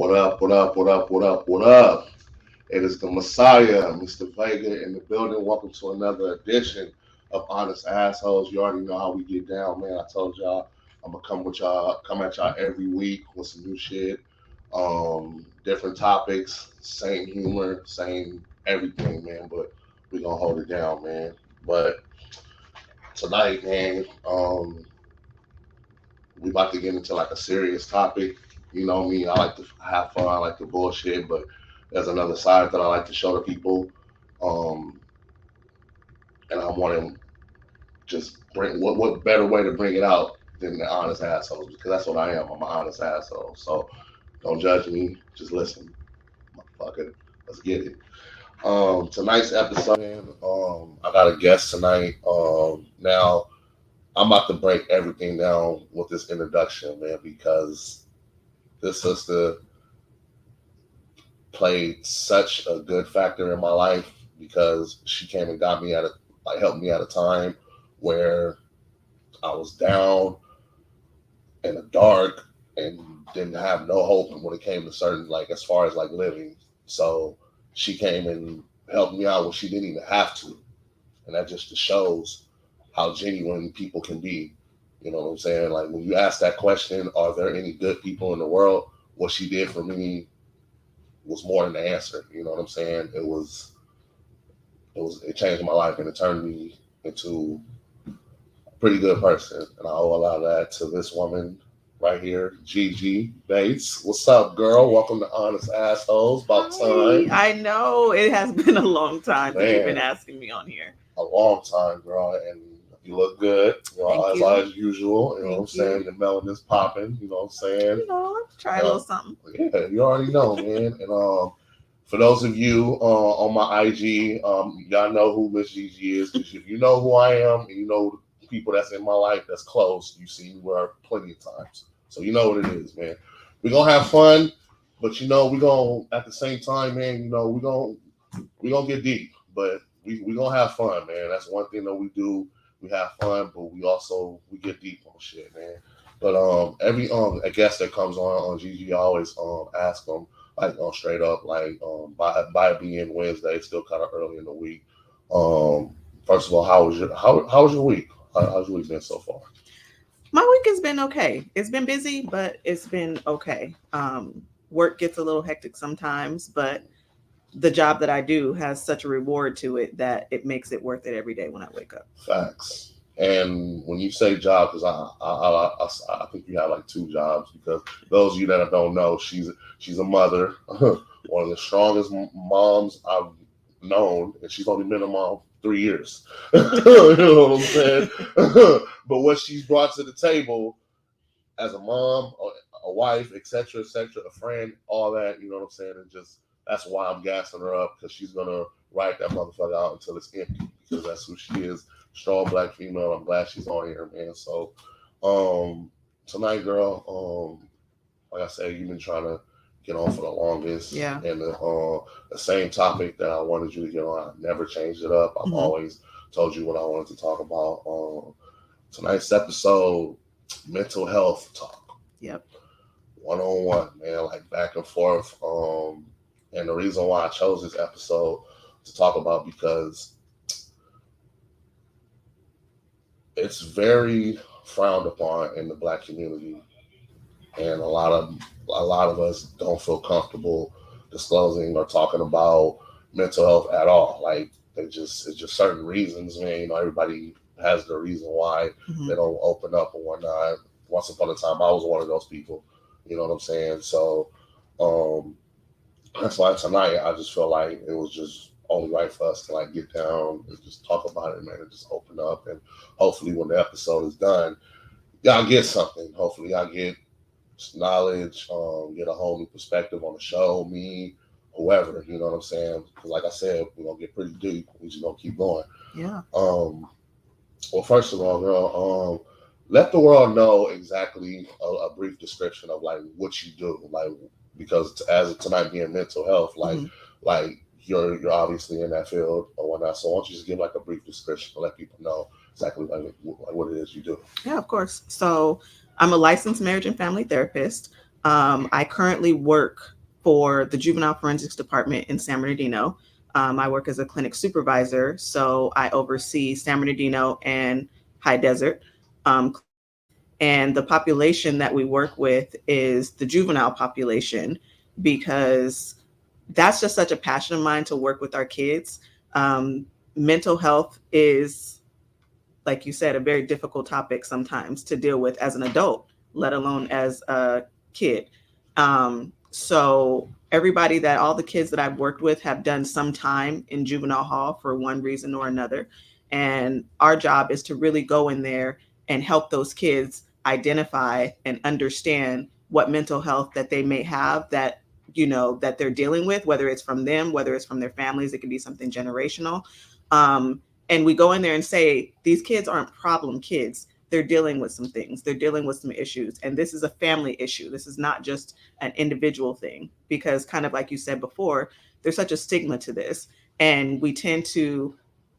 What up, what up, what up, what up, what up? It is the Messiah, Mr. Vega in the building. Welcome to another edition of Honest Assholes. You already know how we get down, man. I told y'all I'm gonna come at y'all every week with some new shit. Different topics, same humor, same everything, man. But we gonna hold it down, man. But tonight, man, we about to get into like a serious topic. You know me, I like to have fun, I like to bullshit, but there's another side that I like to show to people. Um, and I want to just bring what better way to bring it out than the honest assholes because that's what I am. I'm an honest asshole. So don't judge me, just listen, motherfucker. Let's get it. Tonight's episode, man, I got a guest tonight. Now I'm about to break everything down with this introduction, man, because this sister played such a good factor in my life because she came and got me helped me at a time where I was down in the dark and didn't have no hope when it came to certain like as far as like living. So she came and helped me out when she didn't even have to. And that just shows how genuine people can be. You know what I'm saying? Like when you ask that question, are there any good people in the world? What she did for me was more than the answer. You know what I'm saying? It changed my life and it turned me into a pretty good person. And I owe a lot of that to this woman right here, Gigi Bates. What's up, girl? Welcome to Honest Assholes. About time. I know it has been a long time that you've been Man, asking me on here. a long time, girl. And you look good, you know, Thank you. as usual. You know what I'm Thank saying? you. The melanin's popping. You know what I'm saying? Try a little something. Yeah, you already know, man. And for those of you on my IG, y'all know who Miss Gigi is. Because if you know who I am, and you know the people that's in my life that's close, you see me where plenty of times. So you know what it is, man. We're gonna have fun, but you know we're gonna at the same time, man. You know we're gonna get deep, but we gonna have fun, man. That's one thing that we do. We have fun, but we get deep on shit, man. But every a guest that comes on GG, I always ask them like straight up like by it being Wednesday, it's still kind of early in the week. Um, First of all, how was your week? How's your week been so far? My week has been okay. It's been busy, but it's been okay. Work gets a little hectic sometimes, but the job that I do has such a reward to it that it makes it worth it every day when I wake up. Facts. And when you say job, because I think you have like two jobs. Because those of you that don't know, she's a mother, one of the strongest moms I've known, and she's only been a mom 3 years. You know what I'm saying? But what she's brought to the table as a mom, a wife, etc., a friend, all that, you know what I'm saying? And just that's why I'm gassing her up because she's gonna ride that motherfucker out until it's empty because that's who she is. Strong black female. I'm glad she's on here, man. So tonight, girl, like I said, you've been trying to get on for the longest. Yeah. And the same topic that I wanted you to get on, I never changed it up. I've always told you what I wanted to talk about. Tonight's episode, mental health talk. Yep. One-on-one, man, like back and forth. And the reason why I chose this episode to talk about because it's very frowned upon in the black community, and a lot of us don't feel comfortable disclosing or talking about mental health at all. Like it's just certain reasons, man. You know, everybody has their reason why they don't open up and whatnot. Once upon a time, I was one of those people. You know what I'm saying? So that's why tonight I just feel like it was just only right for us to like get down and just talk about it, man, and just open up. And hopefully, when the episode is done, y'all get something. Hopefully, y'all get knowledge, get a whole new perspective on the show, me, whoever. You know what I'm saying? Because, like I said, we're gonna get pretty deep. We just gonna keep going. Yeah. Well, first of all, girl, let the world know exactly a brief description of like what you do, like because as of tonight being mental health, like you're obviously in that field or whatnot. So why don't you just give like a brief description to let people know exactly like what it is you do? Yeah, of course. So I'm a licensed marriage and family therapist. I currently work for the Juvenile Forensics Department in San Bernardino. I work as a clinic supervisor, so I oversee San Bernardino and High Desert clinics. And the population that we work with is the juvenile population because that's just such a passion of mine to work with our kids. Mental health is, like you said, a very difficult topic sometimes to deal with as an adult, let alone as a kid. So everybody that all the kids that I've worked with have done some time in juvenile hall for one reason or another. And our job is to really go in there and help those kids identify and understand what mental health that they may have that that they're dealing with, whether it's from them, whether it's from their families. It can be something generational. Um, and we go in there and say these kids aren't problem kids. They're dealing with some things, they're dealing with some issues, and this is a family issue. This is not just an individual thing, because kind of like you said before, there's such a stigma to this, and we tend to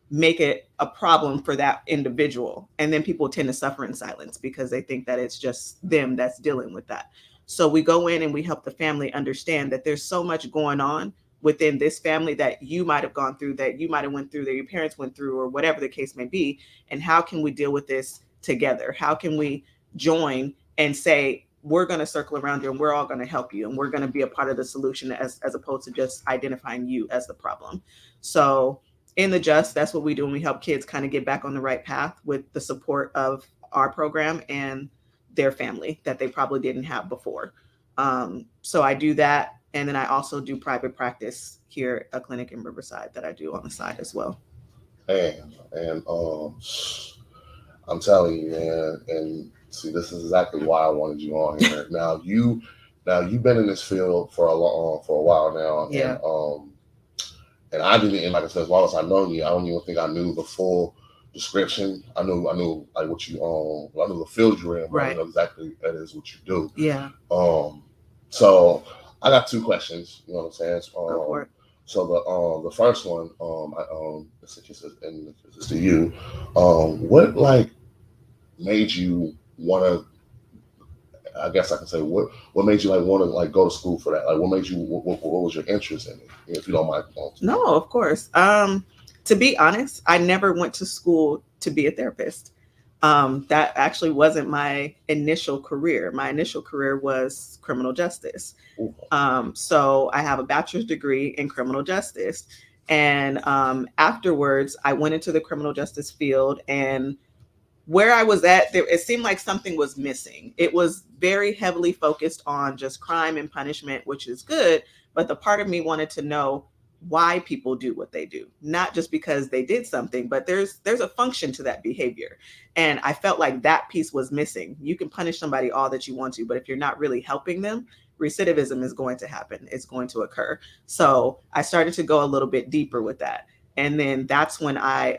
make it a problem for that individual, and then people tend to suffer in silence because they think that it's just them that's dealing with that. So we go in and we help the family understand that there's so much going on within this family that you might have gone through, that you might have went through, that your parents went through, or whatever the case may be. And how can we deal with this together? How can we join and say we're going to circle around you and we're all going to help you and we're going to be a part of the solution, as opposed to just identifying you as the problem. So in the just, that's what we do, and we help kids kind of get back on the right path with the support of our program and their family that they probably didn't have before. So I do that, and then I also do private practice here, a clinic in Riverside that I do on the side as well. And I'm telling you, man, and see, this is exactly why I wanted you on here. Now you've been in this field for a while now, Yeah. and I didn't, and like I said, as long as I know you, I don't even think I knew the full description. I knew like what you I knew the field you're in, but I Right. didn't know exactly that is what you do. Yeah. So I got two questions. You know what I'm saying? Go for it. So the first one, and this is to you. What like made you want to? I guess I can say what made you like want to like go to school for that? Like what made you? What was your interest in it? If you don't mind. No, of course. To be honest, I never went to school to be a therapist. That actually wasn't my initial career. My initial career was criminal justice. Ooh. So I have a bachelor's degree in criminal justice. And afterwards, I went into the criminal justice field, and where I was at, there, it seemed like something was missing. It was very heavily focused on just crime and punishment, which is good. But the part of me wanted to know why people do what they do, not just because they did something, but there's a function to that behavior. And I felt like that piece was missing. You can punish somebody all that you want to, but if you're not really helping them, recidivism is going to happen. It's going to occur. So I started to go a little bit deeper with that. And then that's when I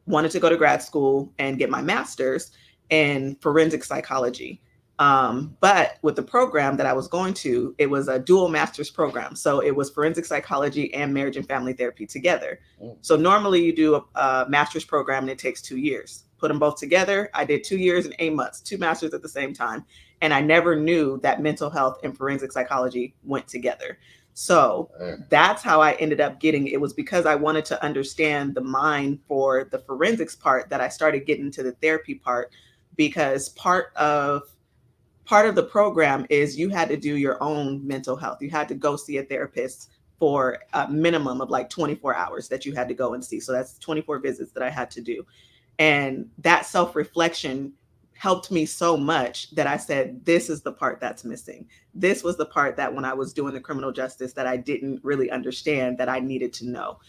wanted to go to grad school and get my master's in forensic psychology. But with the program that I was going to, it was a dual master's program. So it was forensic psychology and marriage and family therapy together. So normally you do a master's program and it takes 2 years. Put them both together. I did 2 years and 8 months, two masters at the same time. And I never knew that mental health and forensic psychology went together. So that's how I ended up getting it. Was because I wanted to understand the mind for the forensics part that I started getting to the therapy part, because part of the program is you had to do your own mental health. You had to go see a therapist for a minimum of like 24 hours that you had to go and see. So that's 24 visits that I had to do. And that self-reflection helped me so much that I said, this is the part that's missing. This was the part that when I was doing the criminal justice that I didn't really understand, that I needed to know.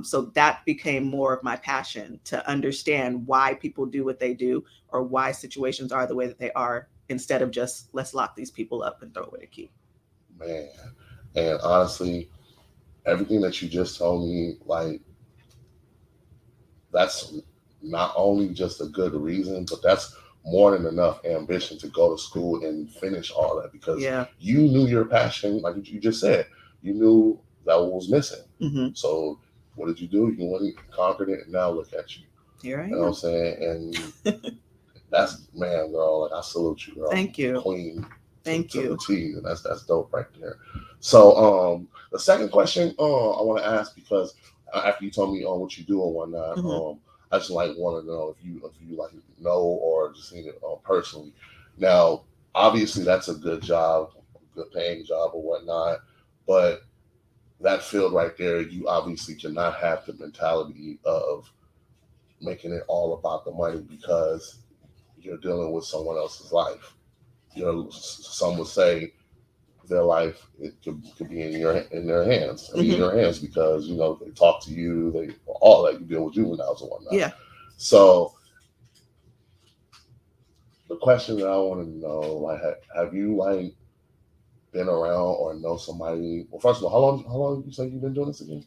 So that became more of my passion, to understand why people do what they do, or why situations are the way that they are, instead of just let's lock these people up and throw away the key. Man, and honestly, everything that you just told me, like, that's not only just a good reason, but that's more than enough ambition to go to school and finish all that, because you knew your passion, like you just said, you knew that was missing. Mm-hmm. So what did you do? You went and conquered it, and now look at you. Here I am. You know what I'm saying? And that's, man, girl, like I salute you, girl. Thank you. Queen. Thank to the you. T, and that's dope right there. So the second question I want to ask, because after you told me on what you do and whatnot, Hmm. I just like want to know if you like know or just seen it personally. Now, obviously, that's a good job, good paying job or whatnot, but that field right there, you obviously cannot have the mentality of making it all about the money because you're dealing with someone else's life. You know, some would say their life it could be in their hands. I mean, in Hmm. your hands because they talk to you, they all that you deal with juveniles and whatnot. Yeah. So the question that I want to know, like, have you like been around or know somebody? Well, first of all, how long you say you've been doing this again?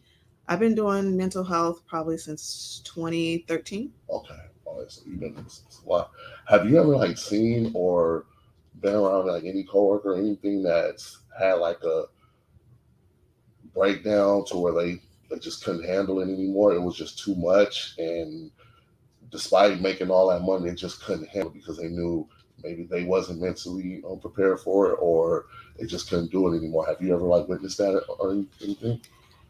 I've been doing mental health probably since 2013. Okay, all right, so you've been doing this a lot. Have you ever like seen or been around like any coworker or anything that's had like a breakdown to where they just couldn't handle it anymore? It was just too much, and despite making all that money, they just couldn't handle it because they knew maybe they wasn't mentally prepared for it, or they just couldn't do it anymore. Have you ever like witnessed that or anything?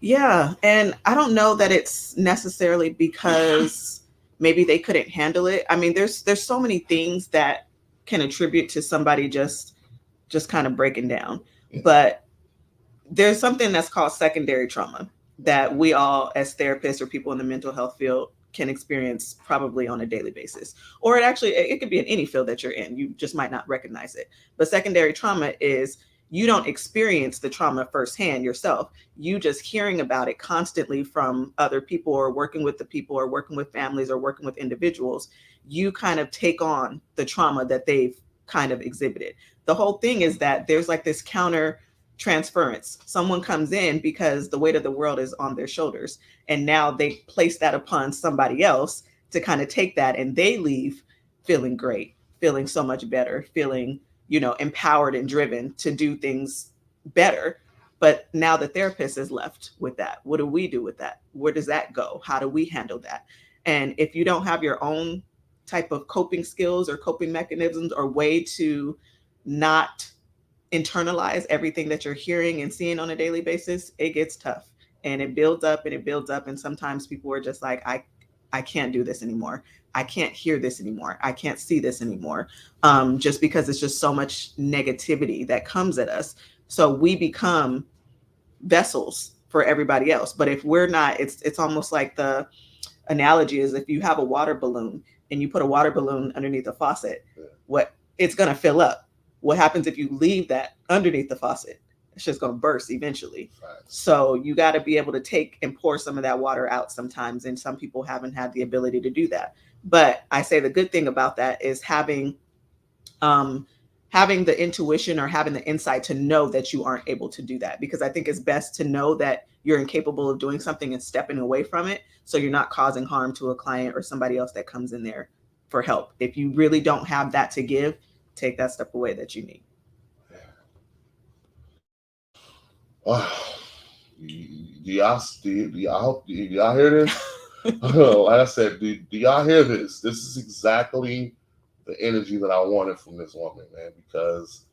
Yeah, and I don't know that it's necessarily because maybe they couldn't handle it. I mean, there's so many things that can attribute to somebody just kind of breaking down. Yeah. But there's something that's called secondary trauma that we all as therapists or people in the mental health field can experience probably on a daily basis, or it could be in any field that you're in, you just might not recognize it. But secondary trauma is you don't experience the trauma firsthand yourself, you just hearing about it constantly from other people or working with the people or working with families or working with individuals. You kind of take on the trauma that they've kind of exhibited. The whole thing is that there's like this counter transference. Someone comes in because the weight of the world is on their shoulders, and now they place that upon somebody else to kind of take that, and they leave feeling great, feeling so much better, feeling, empowered and driven to do things better. But now the therapist is left with that. What do we do with that? Where does that go? How do we handle that? And if you don't have your own type of coping skills or coping mechanisms or way to not internalize everything that you're hearing and seeing on a daily basis, it gets tough, and it builds up and it builds up. And sometimes people are just like, I can't do this anymore. I can't hear this anymore. I can't see this anymore. Just because it's just so much negativity that comes at us. So we become vessels for everybody else. But if we're not, it's almost like the analogy is if you have a water balloon and you put a water balloon underneath a faucet, Yeah. what it's going to fill up. What happens if you leave that underneath the faucet? It's just going to burst eventually. Facts. So you got to be able to take and pour some of that water out sometimes, and some people haven't had the ability to do that. But I say the good thing about that is um, having the intuition or having the insight to know that you aren't able to do that, because I think it's best to know that you're incapable of doing something and stepping away from it, so you're not causing harm to a client or somebody else that comes in there for help. If you really don't have that to give, take that step away that you need. Wow. Do y'all hear this? Like I said, do y'all hear this? This is exactly the energy that I wanted from this woman, man. Because,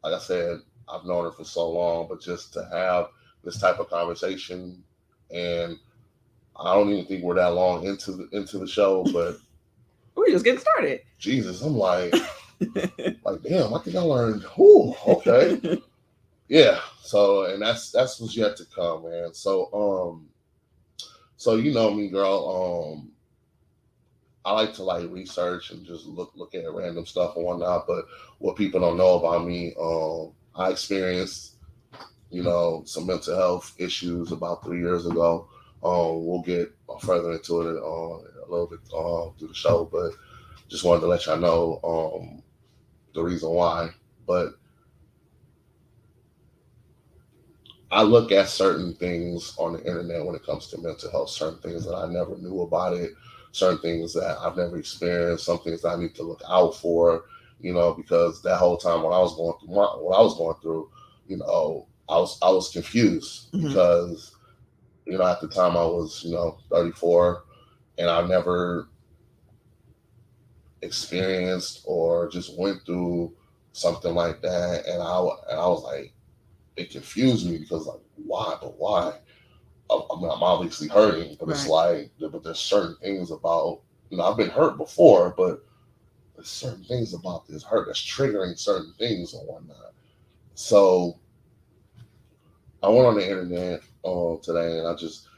like I said, I've known her for so long, but just to have this type of conversation, and I don't even think we're that long into the show, but We're just getting started. Jesus, I'm like damn, I think I learned. Whew, okay, yeah. So, and that's what's yet to come, man. So you know me, girl. I like to like research and just look at random stuff and whatnot. But what people don't know about me, I experienced some mental health issues about 3 years ago. We'll get further into it a little bit through the show, but just wanted to let y'all know the reason why. But I look at certain things on the internet when it comes to mental health, certain things that I never knew about it, certain things that I've never experienced, some things that I need to look out for, because that whole time when I was going through what I was going through, I was confused Mhm. because, at the time I was, 34, and I never experienced or just went through something like that, and I was like, it confused me because like, why? But why? I mean, I'm obviously hurting, but it's Right. like, but there's certain things about, I've been hurt before, but there's certain things about this hurt that's triggering certain things and whatnot. So I went on the internet today, and I just,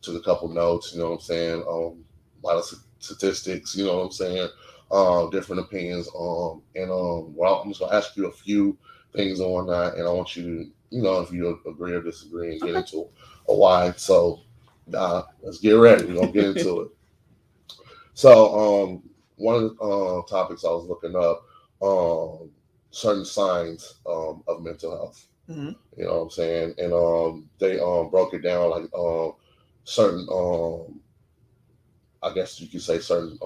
took a couple notes. You know what I'm saying? A lot of statistics. You know what I'm saying? Different opinions. Well, I'm just gonna ask you a few things and whatnot, and I want you to, if you agree or disagree, and get Okay. into a why. So, let's get ready. We're gonna get into it. So, one of the topics I was looking up, certain signs of mental health. Hmm. You know what I'm saying? And they broke it down like certain I guess you could say certain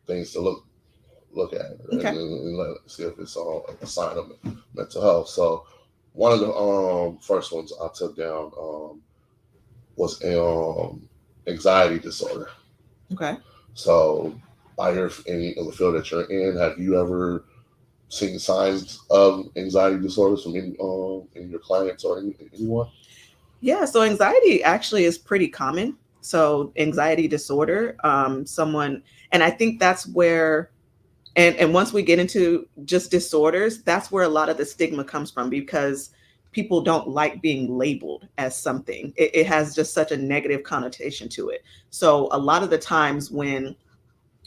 things to look at, Okay. and see if it's a sign of mental health. So one of the first ones I took down was anxiety disorder. Okay. So by your in the field that you're in, have you ever seen signs of anxiety disorders from in your clients or anyone? Yeah, so anxiety actually is pretty common. So anxiety disorder, someone, and I think that's where, and once we get into just disorders, that's where a lot of the stigma comes from because people don't like being labeled as something. It has just such a negative connotation to it. So a lot of the times when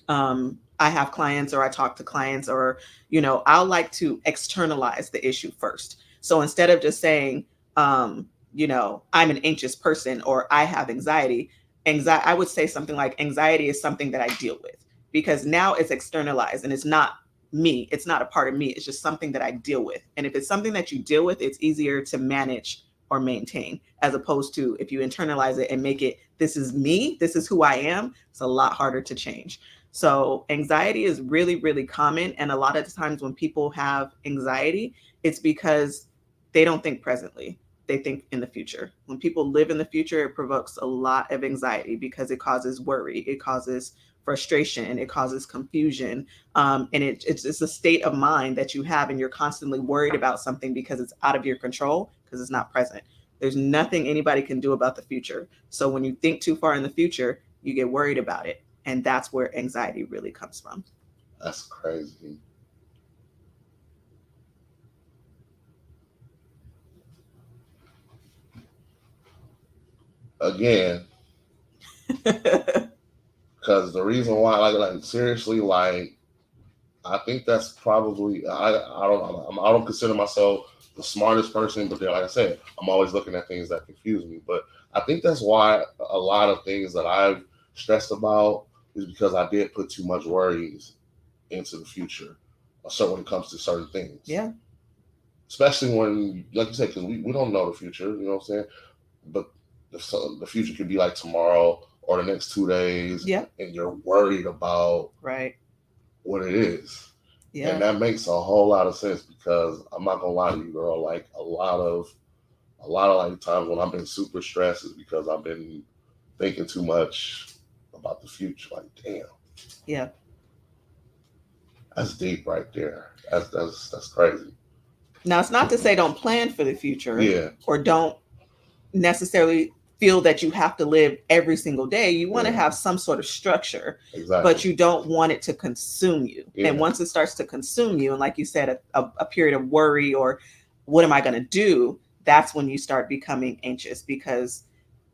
I have clients or I talk to clients or, I'll like to externalize the issue first. So instead of just saying, I'm an anxious person or I have anxiety, I would say something like anxiety is something that I deal with because now it's externalized and it's not me. It's not a part of me. It's just something that I deal with. And if it's something that you deal with, it's easier to manage or maintain as opposed to if you internalize it and make it, this is me, this is who I am. It's a lot harder to change. So anxiety is really, really common. And a lot of the times when people have anxiety, it's because they don't think presently. They think in the future. When people live in the future, it provokes a lot of anxiety because it causes worry, it causes frustration, it causes confusion. And it's a state of mind that you have, and you're constantly worried about something because it's out of your control because it's not present. There's nothing anybody can do about the future. So when you think too far in the future, you get worried about it, and that's where anxiety really comes from. That's crazy. Again, because the reason why, like seriously, like I think that's probably I don't consider myself the smartest person, but then, like I said, I'm always looking at things that confuse me. But I think that's why a lot of things that I've stressed about is because I did put too much worries into the future, so when it comes to certain things, Yeah. especially when, like you said, because we don't know the future, you know what I'm saying? But the future could be like tomorrow or the next 2 days, Yeah. and you're worried about Right. what it is. And Yeah. that makes a whole lot of sense because I'm not gonna lie to you, girl. Like a lot of like times when I've been super stressed is because I've been thinking too much about the future. Like, damn, Yeah. that's deep right there. That's crazy. Now, it's not to say don't plan for the future Yeah, or don't necessarily feel that you have to live every single day. You want to yeah, have some sort of structure, exactly. but you don't want it to consume you. And Yeah, once it starts to consume you, and like you said, a period of worry or what am I going to do? That's when you start becoming anxious because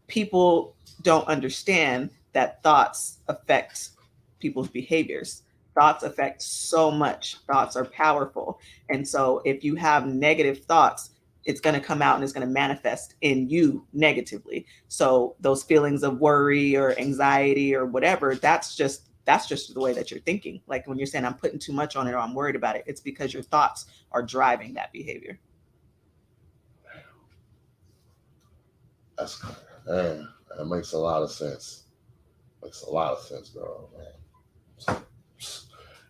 people don't understand that thoughts affect people's behaviors. Thoughts affect so much. Thoughts are powerful. And so if you have negative thoughts, it's going to come out and it's going to manifest in you negatively. So those feelings of worry or anxiety or whatever, that's just the way that you're thinking. Like when you're saying I'm putting too much on it or I'm worried about it, it's because your thoughts are driving that behavior. that's man, that makes a lot of sense. Makes a lot of sense, girl. Man.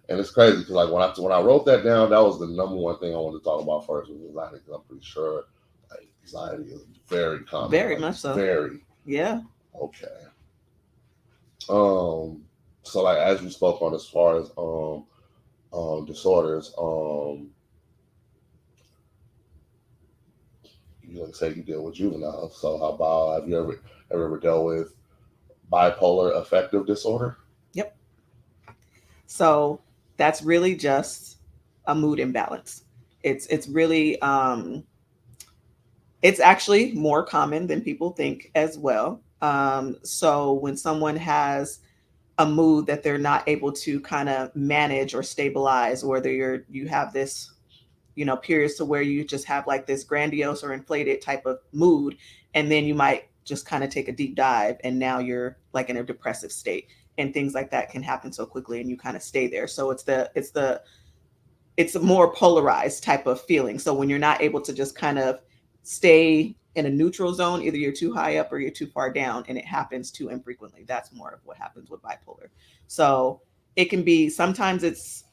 And it's crazy because like when I wrote that down, that was the number one thing I wanted to talk about first was anxiety. Because I'm pretty sure like anxiety is very common. Very Like much so. very Yeah. okay. Um. So like as you spoke on as far as disorders. You like say you deal with juveniles, so how about have you ever dealt with bipolar affective disorder? Yep. So that's really just a mood imbalance. It's really it's actually more common than people think as well. So when someone has a mood that they're not able to kind of manage or stabilize, or whether you have this, periods to where you just have like this grandiose or inflated type of mood, and then you might just kind of take a deep dive and now you're like in a depressive state, and things like that can happen so quickly and you kind of stay there. So it's a more polarized type of feeling. So when you're not able to just kind of stay in a neutral zone, either you're too high up or you're too far down, and it happens too infrequently. That's more of what happens with bipolar. So it can be, sometimes it's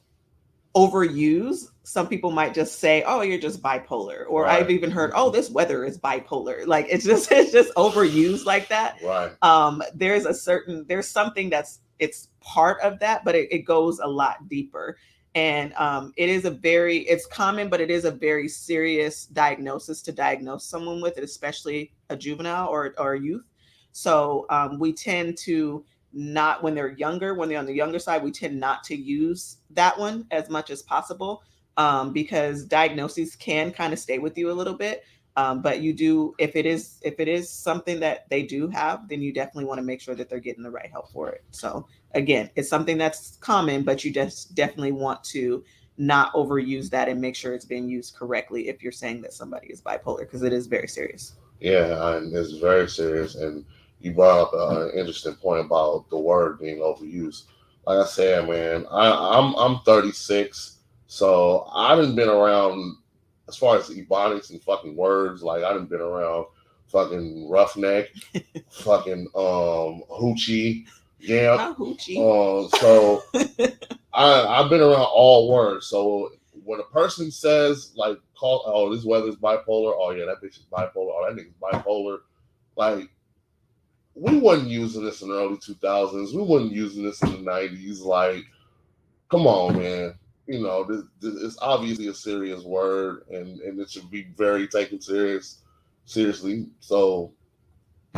overused. Some people might just say, "Oh, you're just bipolar," or I've Right. even heard, "Oh, this weather is bipolar." Like it's just overused like that. Right. There's something that's it's part of that, but it goes a lot deeper. And it's common, but it is a very serious diagnosis to diagnose someone with it, especially a juvenile or a youth. So we tend to not, when they're on the younger side, we tend not to use that one as much as possible, because diagnoses can kind of stay with you a little bit. But you do, if it is something that they do have, then you definitely want to make sure that they're getting the right help for it. So again, it's something that's common, but you just definitely want to not overuse that and make sure it's being used correctly if you're saying that somebody is bipolar, because it is very serious. Yeah, and it's very serious. And you brought up an interesting point about the word being overused. Like I said, man, I'm 36, so I done been around as far as ebonics and fucking words. Like I done been around fucking roughneck, fucking hoochie, yeah. Not hoochie. So I've been around all words. So when a person says like, "Call, oh, this weather's bipolar," "Oh yeah, that bitch is bipolar," "Oh, that nigga's bipolar," like we wasn't using this in the early 2000s. We wasn't using this in the 90s. Like, come on, man. This it's obviously a serious word, and it should be very taken seriously. So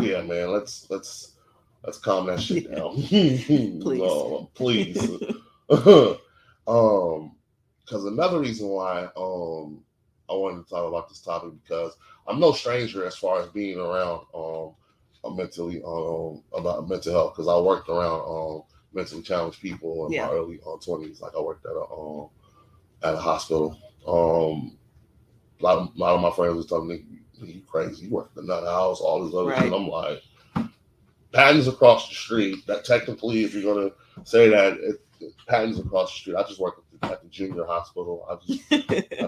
yeah, man, let's calm that shit Yeah, down. please. No, please. Because another reason why I wanted to talk about this topic, because I'm no stranger as far as being around mentally about mental health, because I worked around mentally challenged people in my Yeah. early 20s. Like I worked at a hospital. A lot of my friends was telling me, "You crazy? You work at the nut house, all this other shit." Right. I'm like, Patton's across the street. That technically, if you're gonna say that, Patton's across the street. I just work at the junior hospital. I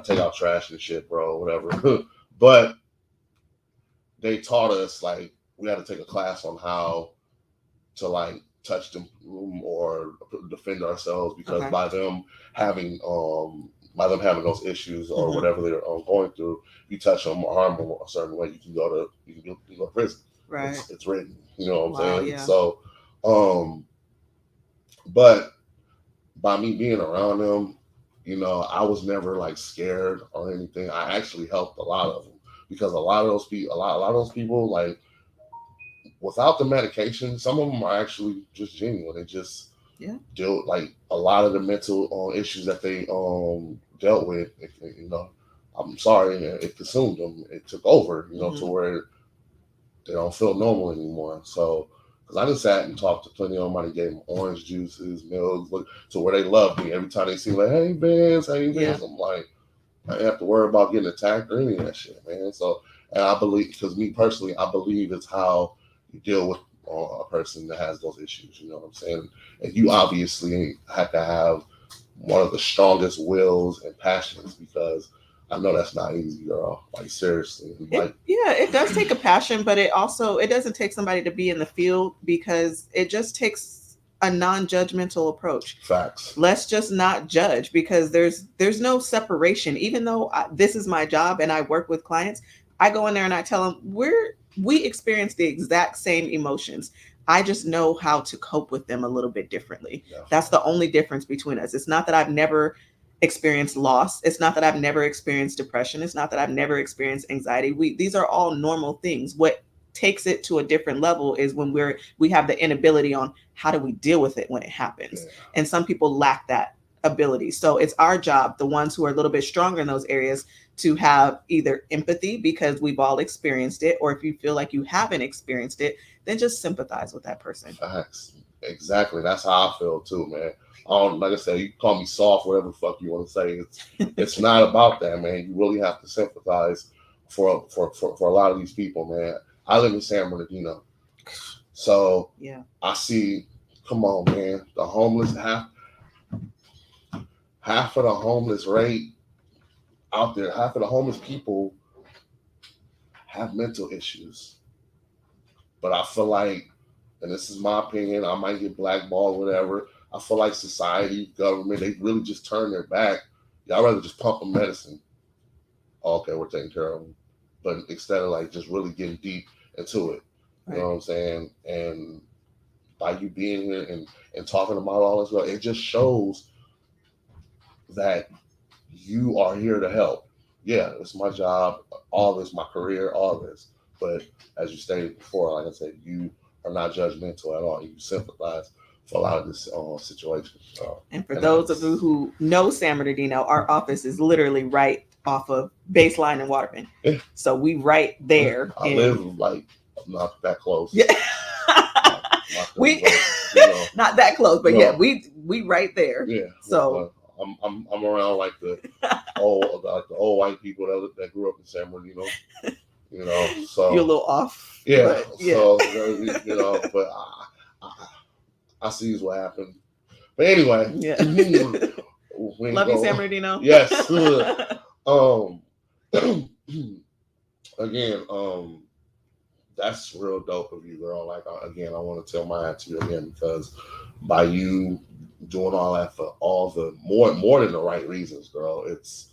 take out trash and shit, bro, whatever. But they taught us like we had to take a class on how to like touch them or defend ourselves, because Okay. by them having those issues or Hmm. whatever they're going through, you touch them or harm them a certain way, you can go to prison. Right. It's written. You know what I'm Wow. saying? Yeah. So, um, but by me being around them, I was never like scared or anything. I actually helped a lot of them, because a lot of those people, like without the medication, some of them are actually just genuine. They just Yeah. deal like a lot of the mental issues that they dealt with. I'm sorry, it consumed them. It took over, to Hmm. where they don't feel normal anymore. So, because I just sat and talked to plenty of them, I gave them orange juices, milk, to where they loved me. Every time they see me, like, "Hey, Vince, hey, Yeah. Vince," I'm like, I didn't have to worry about getting attacked or any of that shit, man. So, and I believe, because me personally, I believe it's how you deal with a person that has those issues. You know what I'm saying? And you obviously have to have one of the strongest wills and passions, because I know that's not easy, girl. Like seriously, like It does take a passion, but it doesn't take somebody to be in the field, because it just takes a non-judgmental approach. facts. Let's just not judge, because there's no separation. Even though this is my job and I work with clients, I go in there and I tell them we experience the exact same emotions. I just know how to cope with them a little bit differently. Yeah. That's the only difference between us. It's not that I've never experienced loss. It's not that I've never experienced depression. It's not that I've never experienced anxiety. These are all normal things. What takes it to a different level is when we have the inability on how do we deal with it when it happens. Yeah. And some people lack that ability. So it's our job, the ones who are a little bit stronger in those areas, to have either empathy because we've all experienced it, or if you feel like you haven't experienced it, then just sympathize with that person. Facts. Exactly. That's how I feel too, man. Like I said, you can call me soft, whatever the fuck you want to say. It's not about that, man. You really have to sympathize for a lot of these people, man. I live in San Bernardino, so Yeah. I see. Come on, man. The homeless half of the homeless rate out there. Half of the homeless people have mental issues, but I feel like, and this is my opinion, I might get blackballed, whatever. I feel like society, government, they really just turn their back. Y'all rather just pump them medicine. Okay, we're taking care of them. But instead of like just really getting deep into it, you Right. know what I'm saying? And by you being here and talking about all this, it just shows that you are here to help. Yeah, it's my job, all this, my career, all this. But as you stated before, like I said, you are not judgmental at all. You sympathize for a lot of this situation. And for those of you who know San Bernardino, our office is literally right off of Baseline and Waterman. Yeah. So we right there. I live like not that close. Yeah. We not that close, but no. Yeah, we right there. Yeah. So I'm around like the old white people that grew up in San Bernardino. You know, so you're a little off. Yeah. But, yeah. So you know, but I see what happened. But anyway, yeah. Love you, San Bernardino. Yes. Again, that's real dope of you, girl. Like again, I want to tell my hat to you again, because by you doing all that for all the more than the right reasons, girl. It's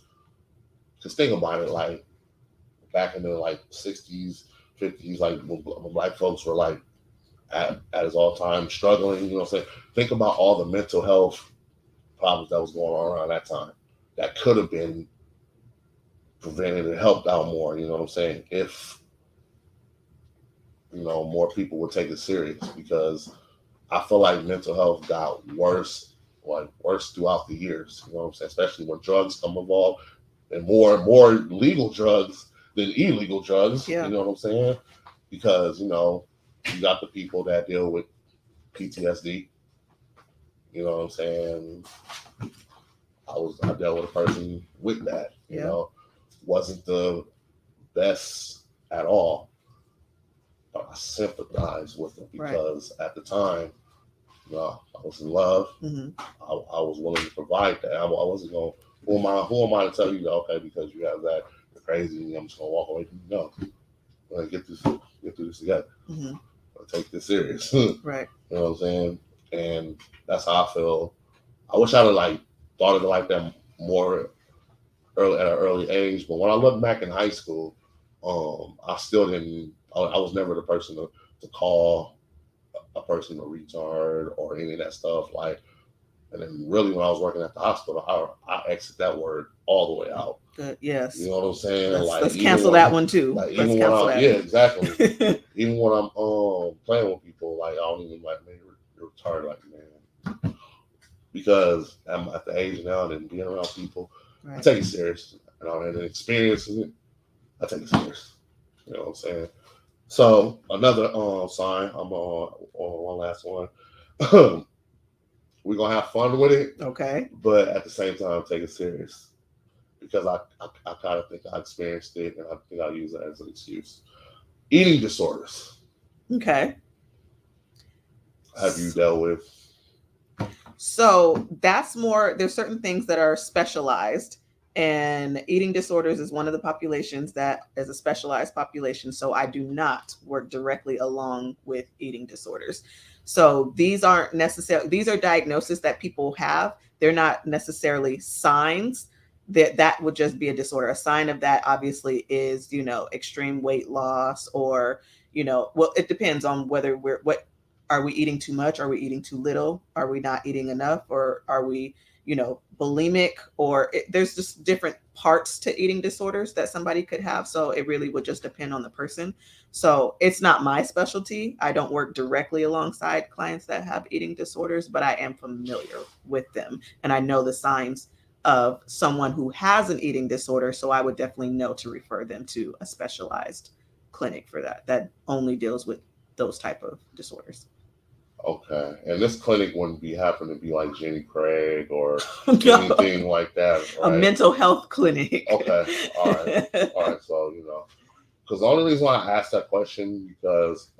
just think about it, like back in the like 60s, 50s, like when black folks were like at his all time struggling, you know what I'm saying? Think about all the mental health problems that was going on around that time that could have been prevented and helped out more, you know what I'm saying? If, you know, more people would take it serious, because I feel like mental health got worse throughout the years, you know what I'm saying? Especially when drugs come involved, and more legal drugs than illegal drugs, yeah. You know what I'm saying? Because, you know, you got the people that deal with PTSD, you know what I'm saying? I dealt with a person with that, you know, wasn't the best at all, but I sympathize with them because at the time, you know, I was in love. Mm-hmm. I was willing to provide that. I wasn't going, who am I to tell you that, okay, because you have that, you're crazy, I'm just going to walk away from you? No. We're going to get through this together. Mm-hmm. Take this serious. Right. You know what I'm saying? And that's how I feel. I wish I'd have like thought of it like that more early at an early age. But when I look back in high school, I still didn't. I was never the person to call a person a retard or any of that stuff. Like, and then really when I was working at the hospital, I exit that word all the way out. Good. Yes. You know what I'm saying? Let's cancel that one too. Like let's even cancel when that. Yeah, exactly. Even when I'm playing with people, like I don't even like, man, you're retarded, like, man. Because I'm at the age now and being around people, I take it serious. And experiencing it, I take it serious. You know what I'm saying? So another sign, I'm on one last one. We're gonna have fun with it. Okay. But at the same time, take it serious. Because I kind of think I experienced it, and I think I'll use that as an excuse. Eating disorders. Okay. Have you dealt with? So that's more, there's certain things that are specialized, and eating disorders is one of the populations that is a specialized population. So I do not work directly along with eating disorders. So these aren't necessarily, these are diagnoses that people have. They're not necessarily signs. That would just be a disorder. A sign of that obviously is, you know, extreme weight loss, or, you know, well, it depends on whether what Are we eating too much? Are we eating too little? Are we not eating enough? Or are we, bulimic? Or there's just different parts to eating disorders that somebody could have. So it really would just depend on the person. So it's not my specialty. I don't work directly alongside clients that have eating disorders, but I am familiar with them. And I know the signs of someone who has an eating disorder. So I would definitely know to refer them to a specialized clinic for that only deals with those type of disorders. Okay, and this clinic wouldn't be happen to be like Jenny Craig or No. anything like that, A right? mental health clinic. Okay, all right. So because the only reason why I asked that question because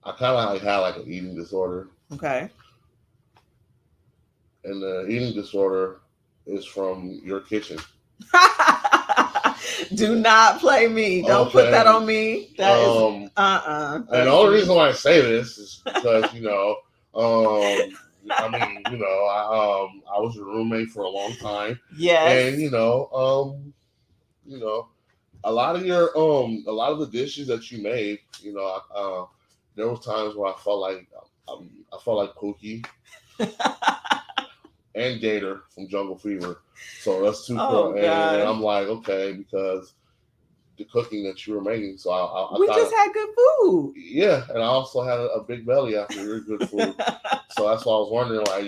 I kind of like had like an eating disorder, Okay. and the eating disorder is from your kitchen. Do not play me. Don't put that on me. That is And the only reason why I say this is because I mean, I was a roommate for a long time. Yes. And a lot of a lot of the dishes that you made, there was times where I felt like Pookie and Gator from Jungle Fever. So that's two. Oh, and I'm like, okay, because the cooking that you were making. So we just had good food. Yeah, and I also had a big belly after your good food. So that's why I was wondering, like,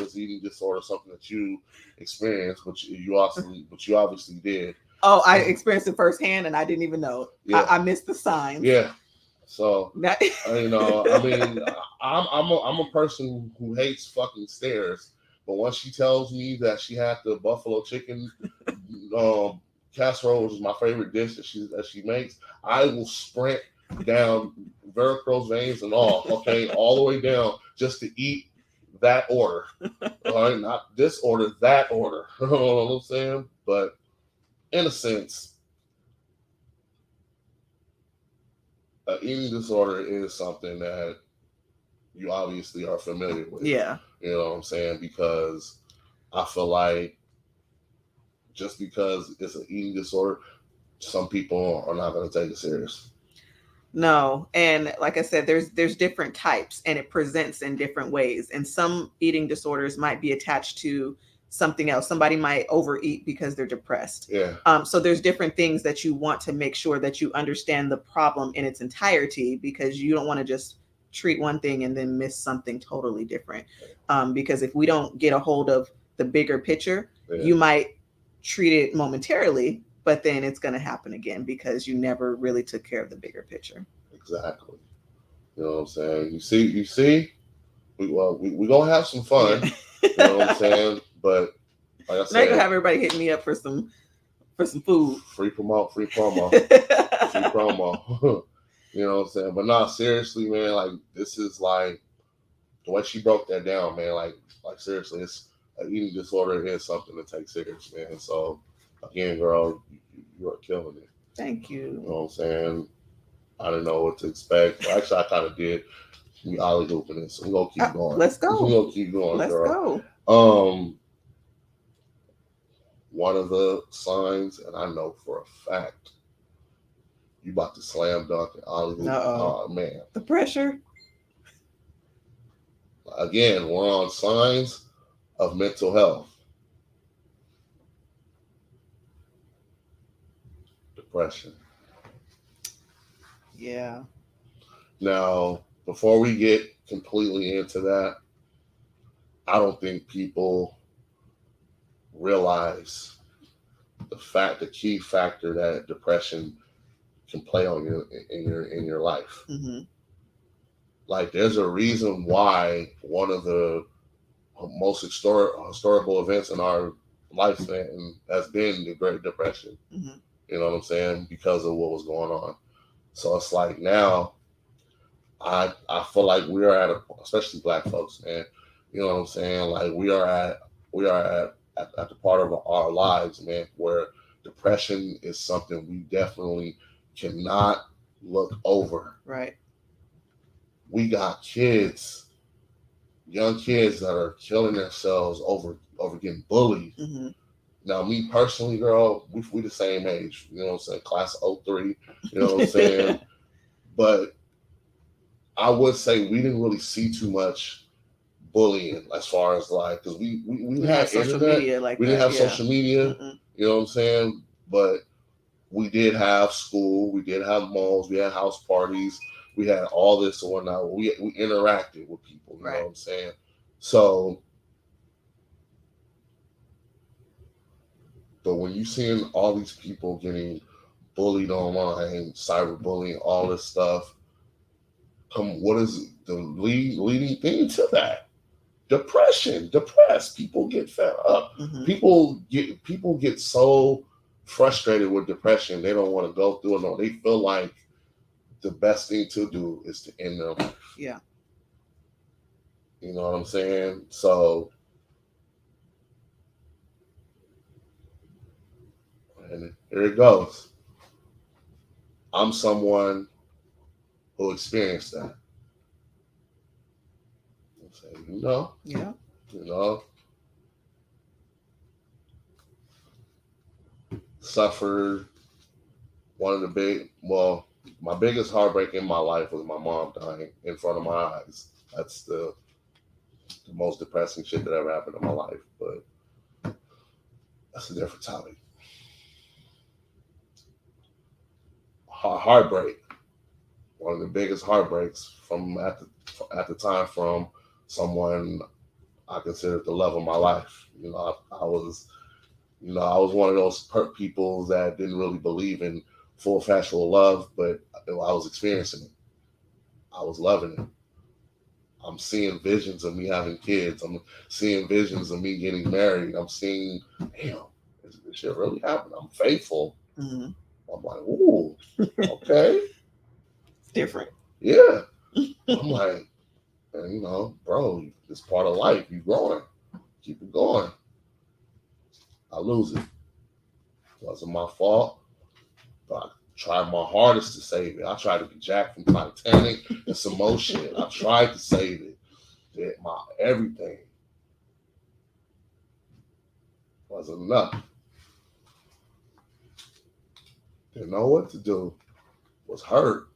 is eating disorder something that you experienced, but you obviously did. Oh, I experienced it firsthand, and I didn't even know. Yeah. I missed the signs. Yeah. So I mean, I'm a person who hates fucking stairs, but once she tells me that she had the buffalo chicken casserole, which is my favorite dish that she makes, I will sprint down varicose veins and all, okay, all the way down just to eat that order. All right, not this order, that order. You know what I'm saying? But in a sense, an eating disorder is something that you obviously are familiar with. Yeah. You know what I'm saying? Because I feel like just because it's an eating disorder, some people are not going to take it serious. No, and like I said, there's different types, and it presents in different ways. And some eating disorders might be attached to something else. Somebody might overeat because they're depressed. Yeah. So there's different things that you want to make sure that you understand the problem in its entirety, because you don't want to just treat one thing and then miss something totally different. Because if we don't get a hold of the bigger picture, you might treat it momentarily, but then it's going to happen again because you never really took care of the bigger picture. Exactly. You know what I'm saying? You see, we gonna have some fun. Yeah. You know what I'm saying? But like I said, now you're gonna have everybody hitting me up for some food. Free promo. Free promo. You know what I'm saying? But no, seriously, man, like this is like the way she broke that down, man. Like seriously, it's an eating disorder is something to take serious, man. So again, girl, you are killing it. Thank you. You know what I'm saying? I didn't know what to expect. Well, actually, I kind of did. We ollie hooping it, so we're gonna keep going. Let's go. We're gonna keep going, Let's girl. go. One of the signs, and I know for a fact, you about to slam dunk and ollie hoop. Oh man, the pressure. Again, we're on signs of mental health. Depression. Yeah. Now, before we get completely into that, I don't think people realize the key factor that depression can play on you in your life. Mm-hmm. Like, there's a reason why one of the most historical events in our lifespan has been the Great Depression. Mm-hmm. You know what I'm saying? Because of what was going on. So it's like now, I feel like we are at especially Black folks, man. You know what I'm saying? Like we are at the part of our lives, man, where depression is something we definitely cannot look over. Right. We got kids, young kids that are killing themselves over getting bullied. Mm-hmm. Now, me personally, girl, we the same age. You know what I'm saying? Class of '03. You know what I'm saying? But I would say we didn't really see too much bullying as far as like, because we We had have social internet. media like We didn't that. have Yeah. social media. Mm-mm. You know what I'm saying? But we did have school. We did have malls. We had house parties. We had all this and whatnot. We interacted with people. You know Right. what I'm saying? So, but when you seeing all these people getting bullied online, cyberbullying, all this stuff, what is the leading thing to that? Depression. Depressed people get fed up. Mm-hmm. People get so frustrated with depression they don't want to go through it. No, they feel like the best thing to do is to end their life. Yeah. You know what I'm saying? So, and here it goes. I'm someone who experienced that. So, Yeah. you know, suffered one of the my biggest heartbreak in my life was my mom dying in front of my eyes. That's the most depressing shit that ever happened in my life. But that's a different topic. Heartbreak. One of the biggest heartbreaks from at the time from someone I considered the love of my life. I was I was one of those people that didn't really believe in full factual love, but I was experiencing it. I was loving it. I'm seeing visions of me having kids. I'm seeing visions of me getting married. I'm seeing, damn, this shit really happened. I'm faithful. Mm-hmm. I'm like, ooh, okay, It's different. yeah. I'm like, and, bro, it's part of life. You growing, keep it going. I lose it. It wasn't my fault, but I tried my hardest to save it. I tried to be Jack from Titanic and some more shit. I tried to save it. Did my everything. Wasn't enough. Didn't know what to do. Was hurt.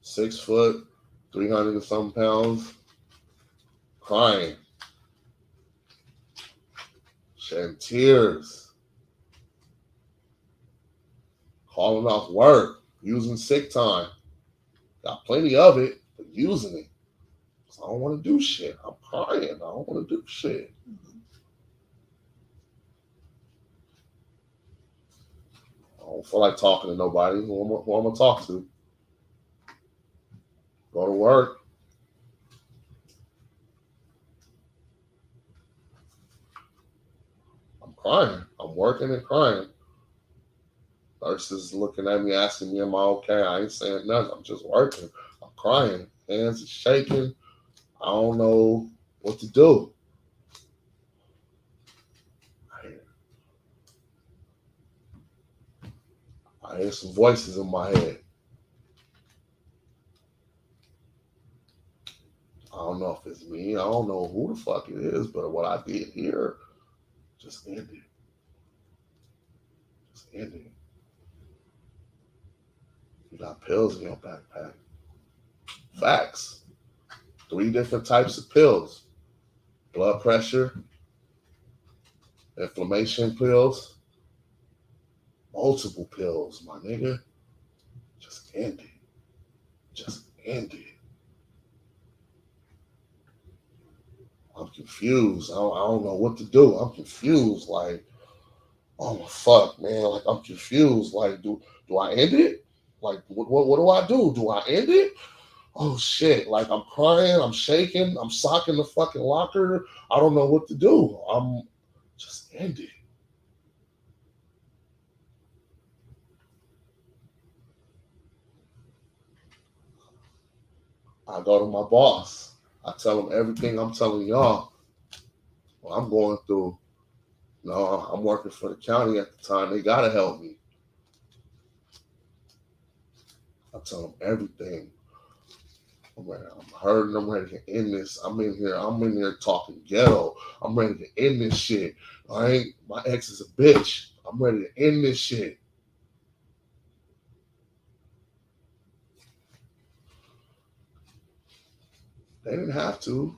6 foot, 300 and some pounds, crying, shedding tears, calling off work, using sick time. Got plenty of it, but using it. 'Cause I don't want to do shit. I'm crying. I don't want to do shit. I don't feel like talking to nobody. Who I'm going to talk to? Go to work. I'm crying. I'm working and crying. Nurses looking at me, asking me, am I okay? I ain't saying nothing. I'm just working. I'm crying. Hands are shaking. I don't know what to do. I hear some voices in my head. I don't know if it's me. I don't know who the fuck it is, but what I did here just ended. Just ended. You got pills in your backpack. Facts. 3 different types of pills. Blood pressure, inflammation pills, multiple pills, my nigga. Just ended. Just ended. I'm confused. I don't know what to do. I'm confused. Like, oh my fuck, man. Like, I'm confused. Like, do I end it? Like, what do I do? Do I end it? Oh shit. Like, I'm crying. I'm shaking. I'm socking the fucking locker. I don't know what to do. I'm just end it. I go to my boss. I tell him everything I'm telling y'all. What I'm going through. No, I'm working for the county at the time. They gotta help me. I tell them everything. I'm hurting. I'm ready to end this. I'm in here. I'm in here talking ghetto. I'm ready to end this shit. I ain't. My ex is a bitch. I'm ready to end this shit. They didn't have to.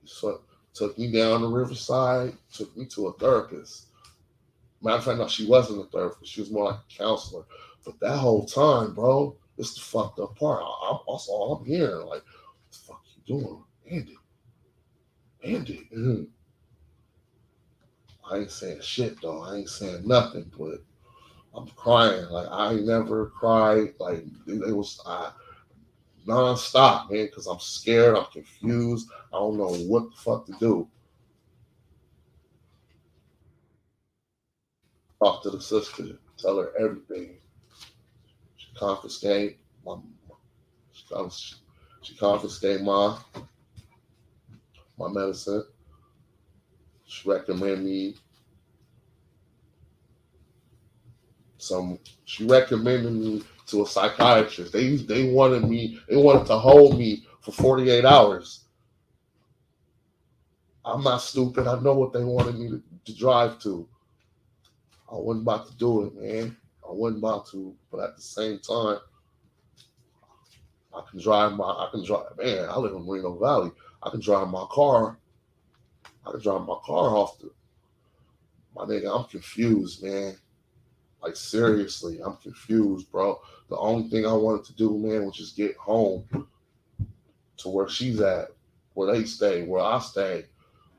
So took me down the riverside. Took me to a therapist. Matter of fact, no, she wasn't a therapist. She was more like a counselor. But that whole time, bro, it's the fucked up part. That's all I'm hearing. Like, what the fuck you doing? End it. End it. I ain't saying shit though. I ain't saying nothing, but I'm crying. Like I ain't never cried. Like it was nonstop, man, because I'm scared. I'm confused. I don't know what the fuck to do. Talk to the sister. Tell her everything. She confiscate my. She confiscate my medicine. She recommend me some. She recommended me to a psychiatrist. They wanted me. They wanted to hold me for 48 hours. I'm not stupid. I know what they wanted me to drive to. I wasn't about to do it, man. I wasn't about to. But at the same time, I can drive. Man, I live in Reno Valley. I can drive my car. I can drive my car off the. My nigga, I'm confused, man. Like seriously, I'm confused, bro. The only thing I wanted to do, man, was just get home to where she's at, where they stay, where I stay.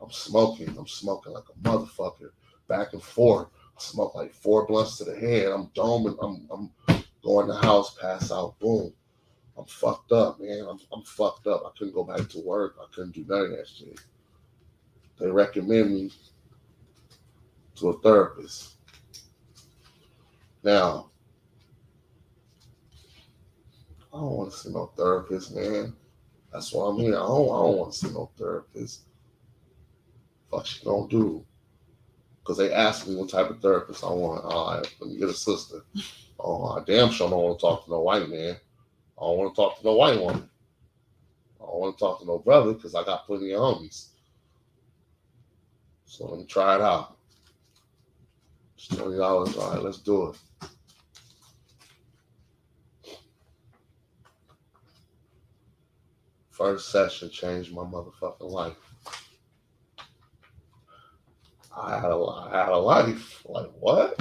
I'm smoking. I'm smoking like a motherfucker, back and forth. I smoke like 4 blunts to the head. I'm doming. I'm going to the house, pass out, boom. I'm fucked up, man. I'm fucked up. I couldn't go back to work. I couldn't do none of that shit. They recommend me to a therapist. Now, I don't want to see no therapist, man. That's why I'm here. I don't want to see no therapist. Fuck she gonna do? Because they asked me what type of therapist I want. All right, let me get a sister. Oh, I damn sure don't want to talk to no white man. I don't want to talk to no white woman. I don't want to talk to no brother because I got plenty of homies. So let me try it out. It's $20. All right, let's do it. First session changed my motherfucking life. I had a life. Like what?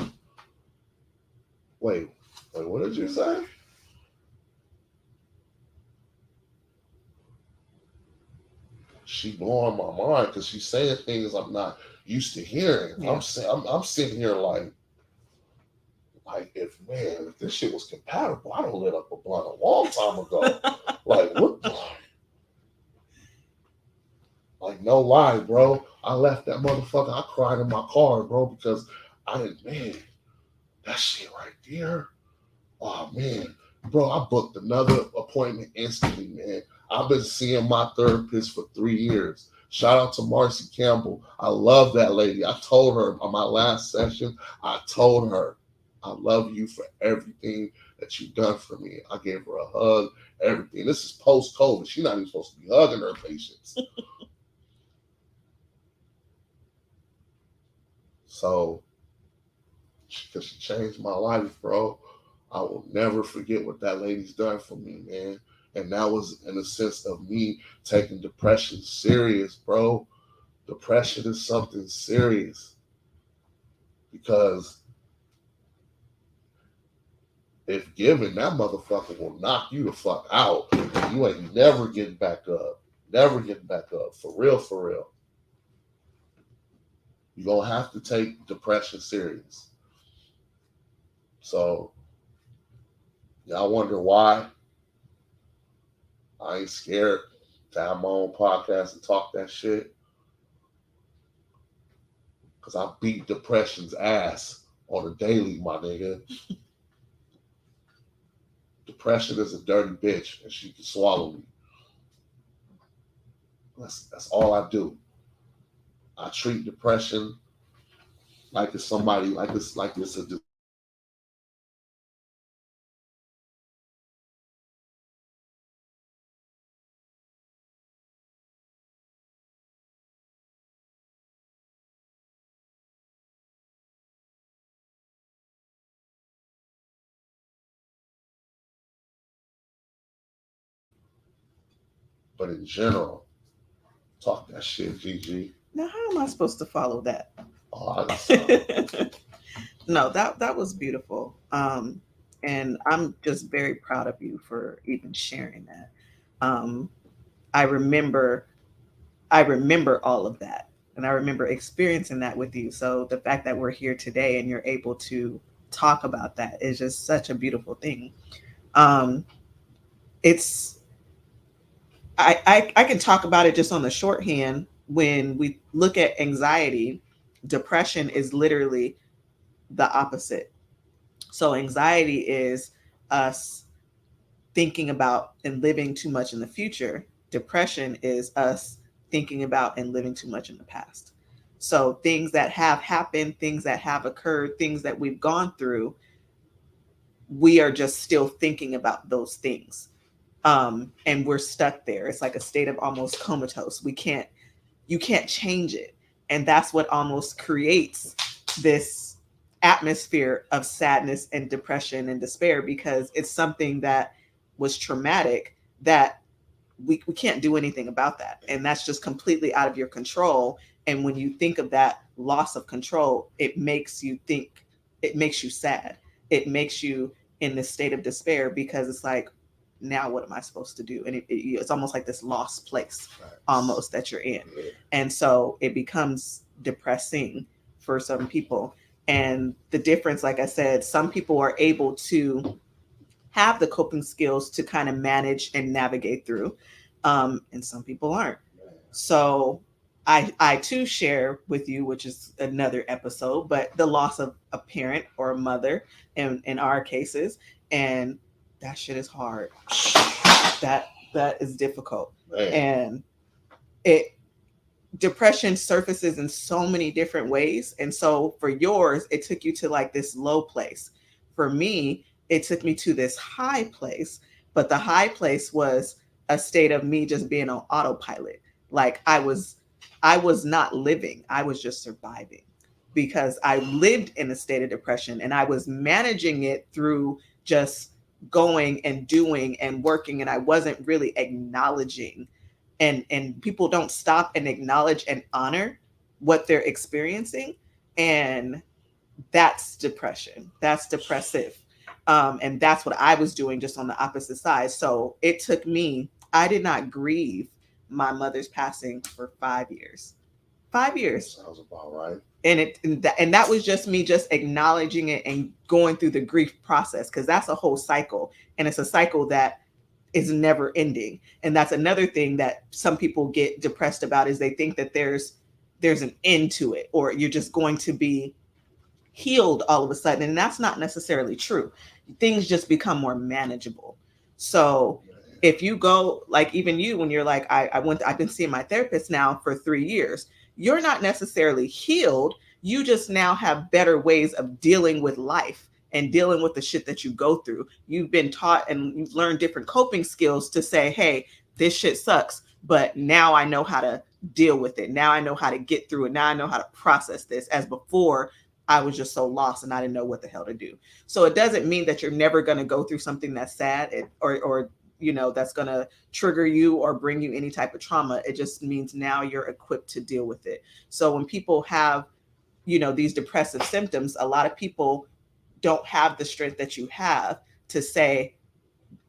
Wait, what did you say? She blowing my mind because she's saying things I'm not used to hearing. Yeah. I'm sitting here like if this shit was compatible, I'd have lit up a blunt a long time ago. Like what? Like no lie, bro. I left that motherfucker. I cried in my car, bro, because I didn't. Man, that shit right there. Oh man, bro, I booked another appointment instantly, man. I've been seeing my therapist for 3 years. Shout out to Marcy Campbell. I love that lady. I told her on my last session, I told her, I love you for everything that you've done for me. I gave her a hug, everything. This is post COVID. She's not even supposed to be hugging her patients. So, because she changed my life, bro. I will never forget what that lady's done for me, man. And that was in a sense of me taking depression serious, bro. Depression is something serious because if given, that motherfucker will knock you the fuck out. You ain't never getting back up. Never getting back up. For real, for real. You're going to have to take depression serious. So, y'all wonder why I ain't scared to have my own podcast and talk that shit? Because I beat depression's ass on a daily, my nigga. Depression is a dirty bitch and she can swallow me. That's all I do. I treat depression like it's somebody like it's a But in general, talk that shit, Gigi. Now, how am I supposed to follow that? Oh, I No, that was beautiful. And I'm just very proud of you for even sharing that. Um, I remember I remember all of that, and I remember experiencing that with you. So the fact that we're here today and you're able to talk about that is just such a beautiful thing. Um, it's I can talk about it just on the shorthand. When we look at anxiety, depression is literally the opposite. So anxiety is us thinking about and living too much in the future. Depression is us thinking about and living too much in the past. So things that have happened, things that have occurred, things that we've gone through, we are just still thinking about those things. And we're stuck there. It's like a state of almost comatose. You can't change it. And that's what almost creates this atmosphere of sadness and depression and despair, because it's something that was traumatic that we can't do anything about that. And that's just completely out of your control. And when you think of that loss of control, it makes you think, it makes you sad. It makes you in this state of despair, because it's like, now what am I supposed to do? And it's almost like this lost place almost that you're in. And so it becomes depressing for some people. And the difference, like I said, some people are able to have the coping skills to kind of manage and navigate through, and some people aren't. So I too share with you, which is another episode, but the loss of a parent or a mother in our cases, and that shit is hard. That is difficult. Man. And it depression surfaces in so many different ways. And so for yours, it took you to like this low place. For me, it took me to this high place, but the high place was a state of me just being on autopilot. Like I was not living, I was just surviving, because I lived in a state of depression and I was managing it through just going and doing and working, and I wasn't really acknowledging. And people don't stop and acknowledge and honor what they're experiencing. And that's depression, that's depressive. And that's what I was doing, just on the opposite side. So it took me, I did not grieve my mother's passing for 5 years. 5 years. Sounds about right. And that was just me just acknowledging it and going through the grief process, because that's a whole cycle, and it's a cycle that is never ending. And that's another thing that some people get depressed about, is they think that there's an end to it, or you're just going to be healed all of a sudden. And that's not necessarily true. Things just become more manageable. So if you go, like even you, when you're like, I've been seeing my therapist now for 3 years, you're not necessarily healed. You just now have better ways of dealing with life and dealing with the shit that you go through. You've been taught and you've learned different coping skills to say, hey, this shit sucks, but now I know how to deal with it. Now I know how to get through it. Now I know how to process this. As before, I was just so lost and I didn't know what the hell to do. So it doesn't mean that you're never going to go through something that's sad, or that's going to trigger you or bring you any type of trauma. It just means now you're equipped to deal with it. So when people have, these depressive symptoms, a lot of people don't have the strength that you have to say,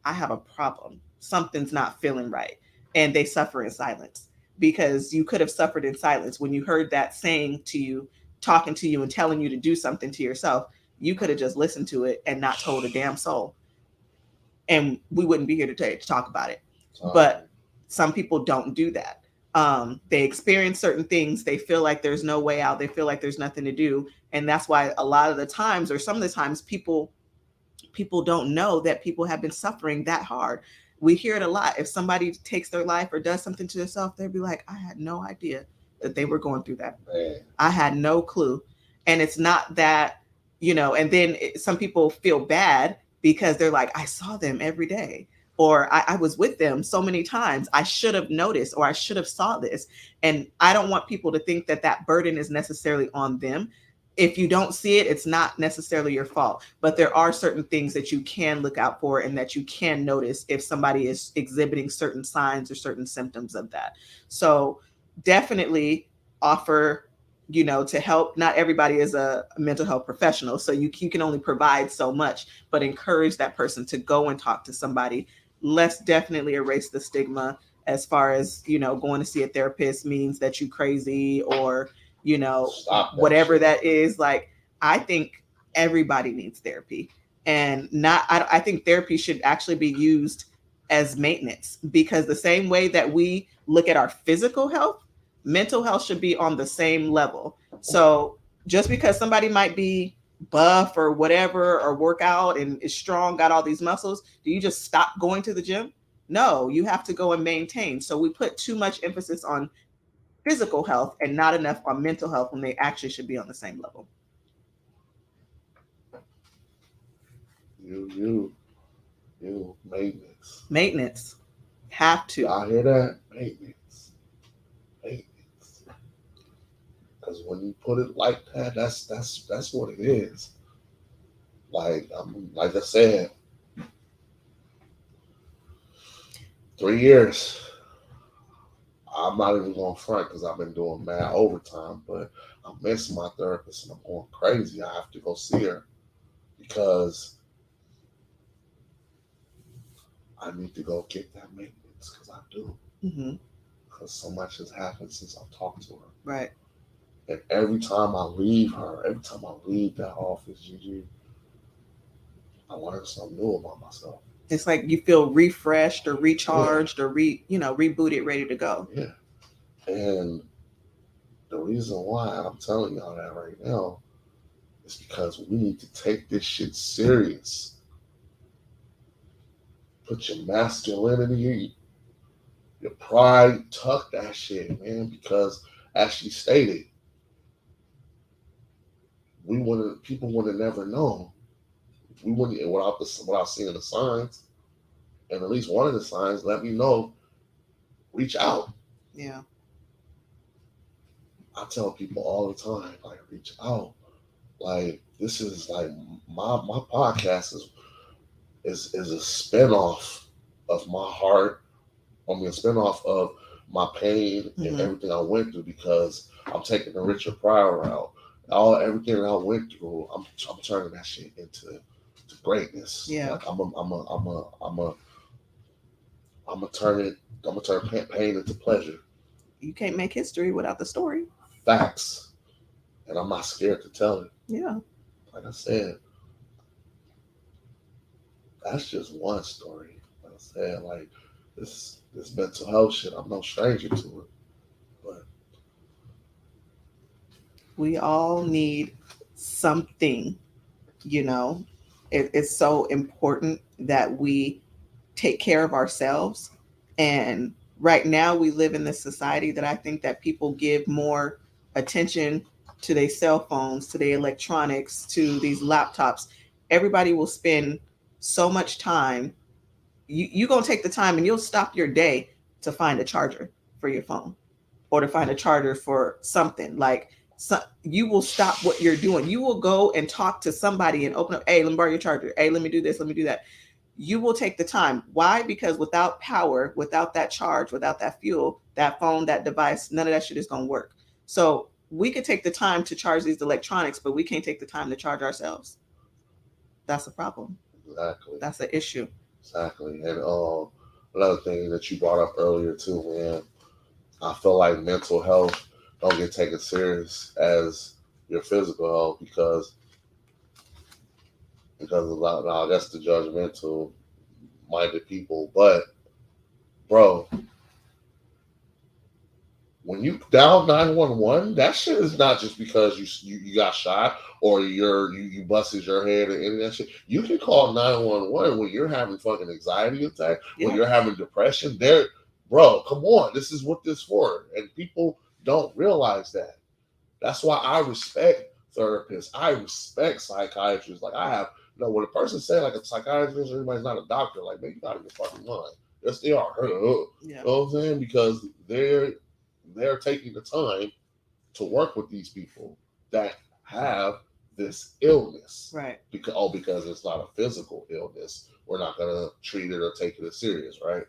I have a problem. Something's not feeling right. And they suffer in silence, because you could have suffered in silence when you heard that saying to you, talking to you and telling you to do something to yourself. You could have just listened to it and not told a damn soul. And we wouldn't be here to talk about it. But some people don't do that. They experience certain things. They feel like there's no way out. They feel like there's nothing to do. And that's why a lot of the times, or some of the times, people don't know that people have been suffering that hard. We hear it a lot. If somebody takes their life or does something to themselves, they'll be like, I had no idea that they were going through that. Man. I had no clue. And it's not that, and then some people feel bad because they're like, I saw them every day, or I was with them so many times. I should have noticed, or I should have saw this. And I don't want people to think that that burden is necessarily on them. if you don't see it, it's not necessarily your fault. But there are certain things that you can look out for and that you can notice if somebody is exhibiting certain signs or certain symptoms of that. So definitely offer, to help. Not everybody is a mental health professional, so you can only provide so much, but encourage that person to go and talk to somebody. Let's definitely erase the stigma as far as, going to see a therapist means that you crazy, or Stop that whatever shit. that is. Like, I think everybody needs therapy, and not I think therapy should actually be used as maintenance, because the same way that we look at our physical health, mental health should be on the same level. So just because somebody might be buff or whatever, or work out and is strong, got all these muscles, do you just stop going to the gym? No, you have to go and maintain. So we put too much emphasis on physical health and not enough on mental health, when they actually should be on the same level. You maintenance. Maintenance. Have to. Y'all hear that? Maintenance. Because when you put it like that, that's what it is. Like I said, 3 years. I'm not even going front because I've been doing mad overtime, but I miss my therapist and I'm going crazy. I have to go see her because I need to go get that maintenance, because I do. Mm-hmm. Because so much has happened since I've talked to her. Right. And every time I leave her, every time I leave that office, Gigi, I learn something new about myself. It's like you feel refreshed or Yeah. recharged or rebooted, ready to go. Yeah. And the reason why I'm telling y'all that right now is because we need to take this shit serious. Put your masculinity, your pride, tuck that shit, man. Because as she stated, people would have never known. We wouldn't, without seeing the signs, and at least one of the signs let me know. Reach out. Yeah. I tell people all the time, like, reach out. Like, this is like my podcast is a spinoff of my heart. I mean, a spinoff of my pain and Mm-hmm. everything I went through, because I'm taking the Richard Pryor route. Everything I went through, I'm turning that shit into greatness. Yeah. Like I'm gonna turn pain into pleasure. You can't make history without the story. Facts, and I'm not scared to tell it. Yeah. Like I said, that's just one story. Like I said, like this mental health shit, I'm no stranger to it. But We all need something, it's so important that we take care of ourselves. And right now we live in this society that I think that people give more attention to their cell phones, to their electronics, to these laptops. Everybody will spend so much time. You gonna take the time and you'll stop your day to find a charger for your phone, or to find a charger for something. Like, so you will stop what you're doing. You will go and talk to somebody and open up, hey, let me borrow your charger. Hey, let me do this, let me do that. You will take the time. Why? Because without power, without that charge, without that fuel, that phone, that device, none of that shit is going to work. So we could take the time to charge these electronics, but we can't take the time to charge ourselves. That's a problem. exactly, That's an issue. exactly. And another thing that you brought up earlier too, man. I feel like mental health don't get taken serious as your physical health, because of that. Now, I guess the judgmental minded people, but bro, when you dial 911, that shit is not just because you got shot, or you busted your head or any of that shit. You can call 911 when you're having fucking anxiety attack, when you're having depression. Bro, come on, this is what this for, and people don't realize that. That's why I respect therapists. I respect psychiatrists. Like, I have, when a person say like a psychiatrist or anybody's not a doctor, like, man, you got your fucking mind. Yes, they are. You know what I'm saying? Because they're taking the time to work with these people that have this illness. Right. Because it's not a physical illness, we're not gonna treat it or take it as serious, right?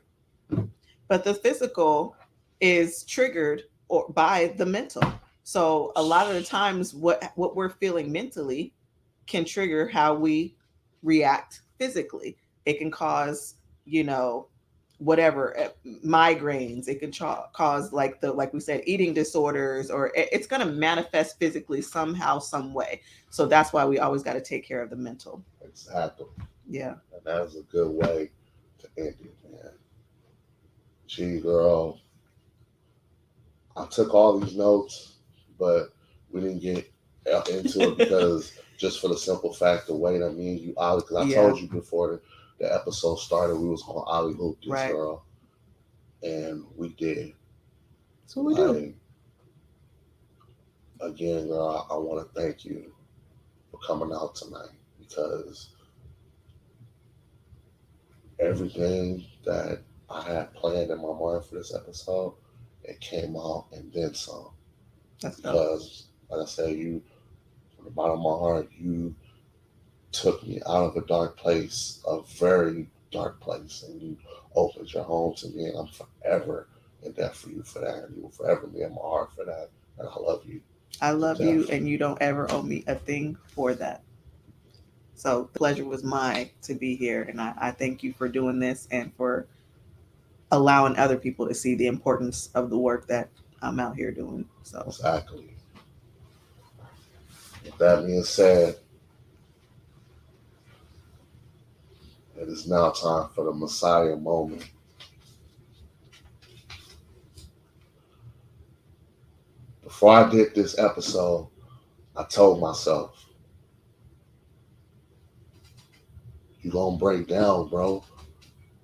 But the physical is triggered or by the mental. So a lot of the times what we're feeling mentally can trigger how we react physically. It can cause, you know, whatever, migraines. It can cause like we said, eating disorders, or it's going to manifest physically somehow, some way. So that's why we always got to take care of the mental. Exactly. Yeah. And that's a good way to end it, man. Gee, girl, I took all these notes, but we didn't get into it because just for the simple fact the way that me and you, Ollie, because I told you before the episode started, we was going to Ollie hoop this girl, and we did. So we do. Again, girl, I want to thank you for coming out tonight, because everything that I had planned in my mind for this episode, it came out and then some. That's because, like I said, you, from the bottom of my heart, you took me out of a dark place, a very dark place, and you opened your home to me, and I'm forever in debt for you for that, and you will forever be in my heart for that, and I love you. I love you, and you don't ever owe me a thing for that. So the pleasure was mine to be here, and I thank you for doing this and for allowing other people to see the importance of the work that I'm out here doing. So exactly. With that being said, it is now time for the Messiah moment. Before I did this episode, I told myself, you're gonna break down, bro.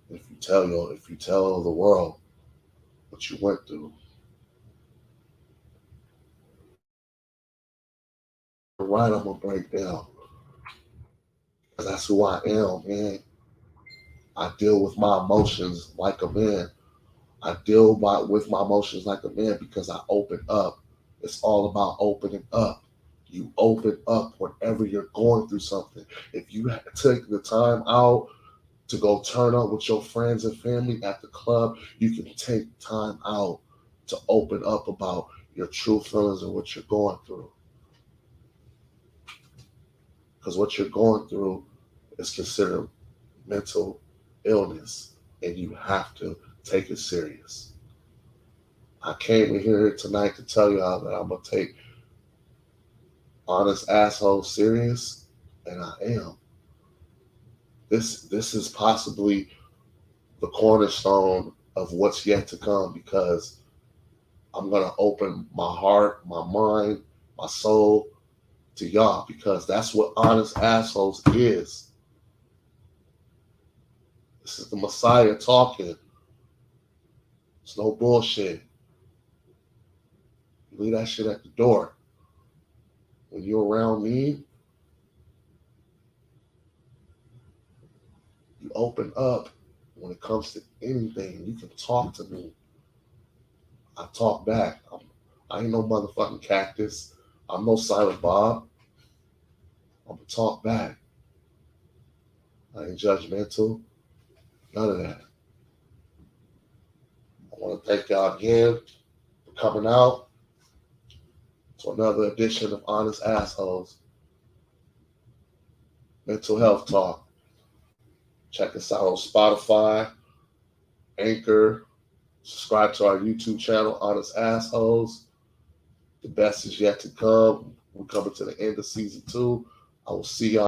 If you tell the world what you went through. Right, I'm gonna break down. Because that's who I am, man. I deal with my emotions like a man. I deal with my emotions like a man because I open up. It's all about opening up. You open up whenever you're going through something. If you take the time out to go turn up with your friends and family at the club, you can take time out to open up about your true feelings and what you're going through. Because what you're going through is considered mental illness, and you have to take it serious. I came in here tonight to tell y'all that I'm gonna take honest asshole serious, and I am. This is possibly the cornerstone of what's yet to come, because I'm gonna open my heart, my mind, my soul to y'all, because that's what honest assholes is. This is the Messiah talking. It's no bullshit. You leave that shit at the door. When you're around me, you open up. When it comes to anything, you can talk to me. I talk back. I ain't no motherfucking cactus. I'm no Silent Bob. I'm gonna talk back. I ain't judgmental. None of that. I want to thank y'all again for coming out to another edition of Honest Assholes. Mental Health Talk. Check us out on Spotify, Anchor. Subscribe to our YouTube channel, Honest Assholes. The best is yet to come. We're coming to the end of season 2. I will see y'all.